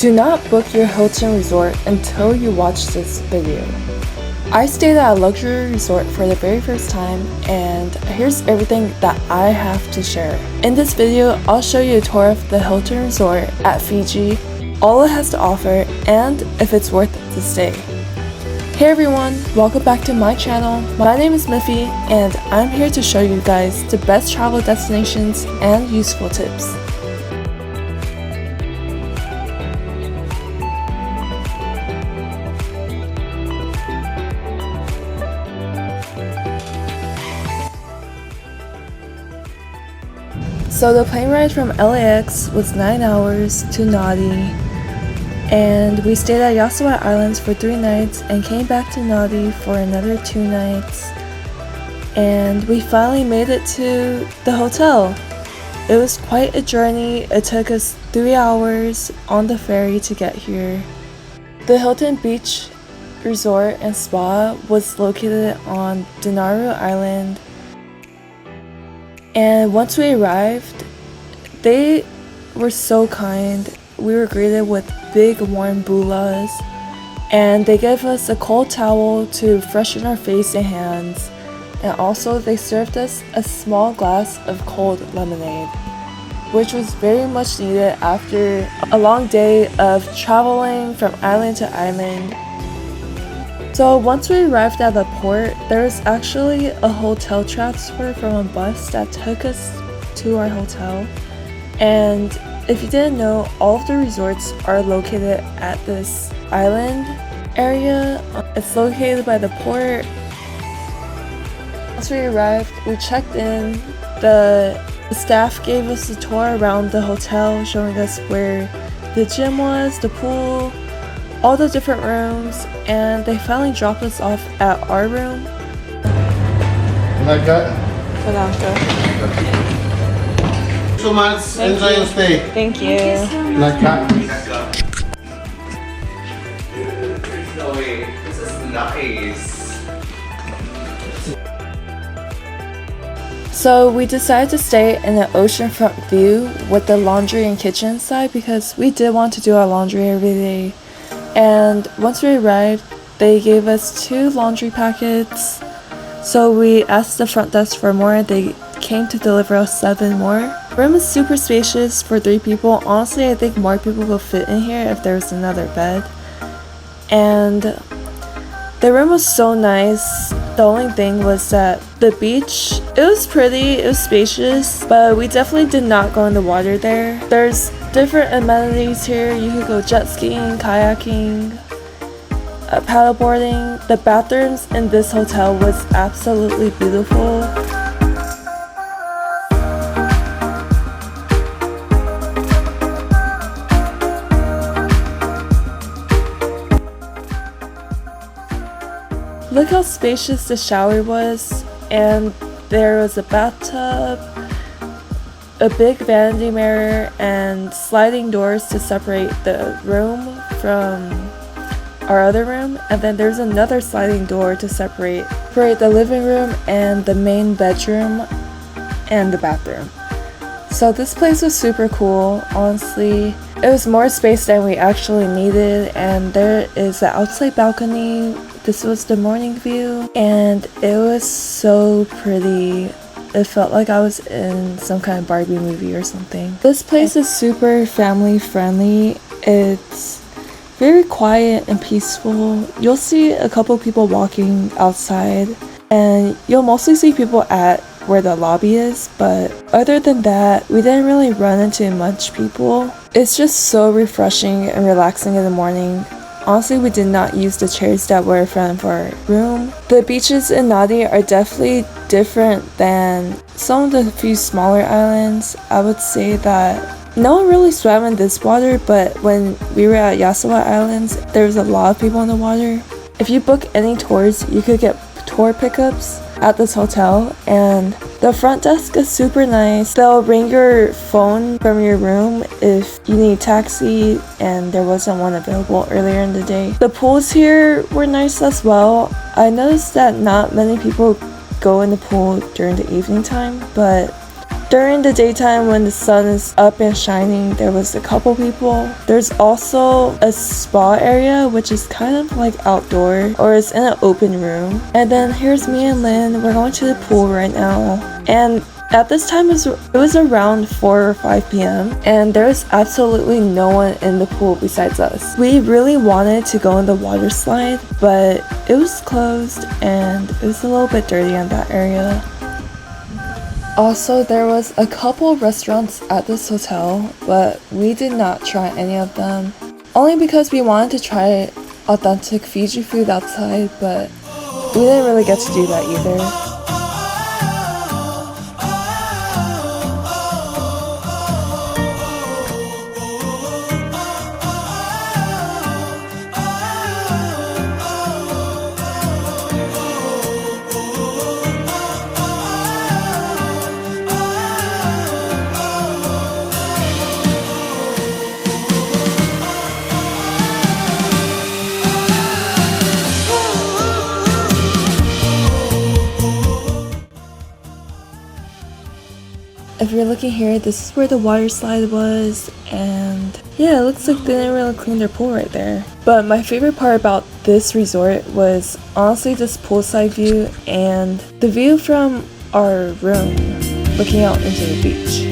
Do not book your Hilton resort until you watch this video. I stayed at a luxury resort for the very first time, and here's everything that I have to share. In this video, I'll show you a tour of the Hilton Resort at Fiji, all it has to offer, and if it's worth the stay. Hey everyone, welcome back to my channel. My name is Miffy, and I'm here to show you guys the best travel destinations and useful tips. So the plane ride from LAX was 9 hours to Nadi, and we stayed at Yasawa Islands for 3 nights and came back to Nadi for another 2 nights, and we finally made it to the hotel. It was quite a journey. It took us 3 hours on the ferry to get here. The Hilton Beach Resort and Spa was located on Dinaru Island. And once we arrived, they were so kind. We were greeted with big warm bulas, and they gave us a cold towel to freshen our face and hands, and also they served us a small glass of cold lemonade, which was very much needed after a long day of traveling from island to island. So once we arrived at the port, there was actually a hotel transfer from a bus that took us to our hotel. And if you didn't know, all of the resorts are located at this island area. It's located by the port. Once we arrived, we checked in. The staff gave us a tour around the hotel, showing us where the gym was, the pool, all the different rooms, and they finally dropped us off at our room. So much. Enjoy your stay. Thank you. This is nice. So we decided to stay in an oceanfront view with the laundry and kitchen side because we did want to do our laundry every day. And once we arrived, they gave us 2 laundry packets. So we asked the front desk for more, and they came to deliver us 7 more. The room is super spacious for 3 people. Honestly, I think more people will fit in here if there was another bed. And the room was so nice. The only thing was that the beach, it was pretty, it was spacious, but we definitely did not go in the water there. There's different amenities here. You could go jet skiing, kayaking, paddleboarding. The bathrooms in this hotel was absolutely beautiful. Look how spacious the shower was, and there was a bathtub, a big vanity mirror, and sliding doors to separate the room from our other room, and then there's another sliding door to separate the living room and the main bedroom and the bathroom. So this place was super cool, honestly. It was more space than we actually needed, and there is an outside balcony. This was the morning view, and it was so pretty. It felt like I was in some kind of Barbie movie or something. This place is super family friendly. It's very quiet and peaceful. You'll see a couple people walking outside, and you'll mostly see people at where the lobby is, but other than that, we didn't really run into much people. It's just so refreshing and relaxing in the morning. Honestly, we did not use the chairs that were in front of our room. The beaches in Nadi are definitely different than some of the few smaller islands. I would say that no one really swam in this water, but when we were at Yasawa Islands, there was a lot of people in the water. If you book any tours, you could get tour pickups at this hotel, and the front desk is super nice. They'll ring your phone from your room if you need a taxi and there wasn't one available earlier in the day. The pools here were nice as well. I noticed that not many people go in the pool during the evening time, but During the daytime when the sun is up and shining, there was a couple people. There's also a spa area, which is kind of like outdoor, or it's in an open room. And then here's me and Lynn. We're going to the pool right now. And at this time, it was around 4 or 5 p.m. and there's absolutely no one in the pool besides us. We really wanted to go in the water slide, but it was closed and it was a little bit dirty in that area. Also, there was a couple restaurants at this hotel, but we did not try any of them. Only because we wanted to try authentic Fiji food outside, but we didn't really get to do that either. If you're looking here, this is where the water slide was, and yeah, it looks like they didn't really clean their pool right there. But my favorite part about this resort was honestly this poolside view and the view from our room looking out into the beach.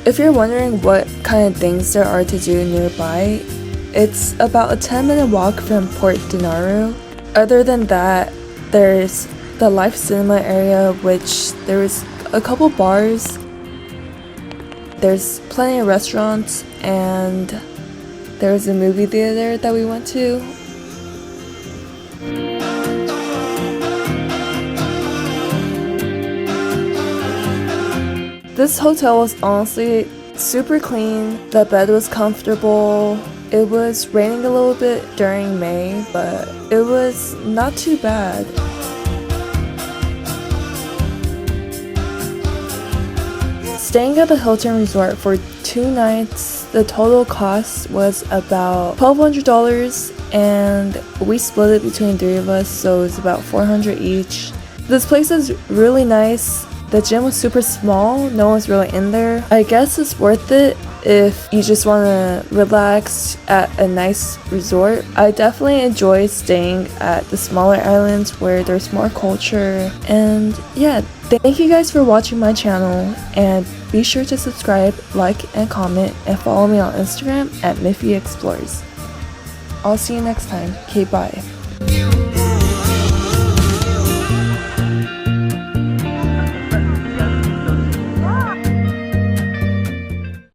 If you're wondering what kind of things there are to do nearby, it's about a 10-minute walk from Port Dinaru. Other than that, there's the live cinema area, which there's a couple bars, there's plenty of restaurants, and there's a movie theater that we went to. This hotel was honestly super clean, the bed was comfortable, it was raining a little bit during May, but it was not too bad. Staying at the Hilton Resort for 2 nights, the total cost was about $1,200 and we split it between 3 of us, so it was about $400 each. This place is really nice. The gym was super small, no one's really in there. I guess it's worth it if you just want to relax at a nice resort. I definitely enjoy staying at the smaller islands where there's more culture. And yeah, thank you guys for watching my channel, and be sure to subscribe, like, and comment, and follow me on Instagram at Miffy Explores. I'll see you next time. Okay, bye.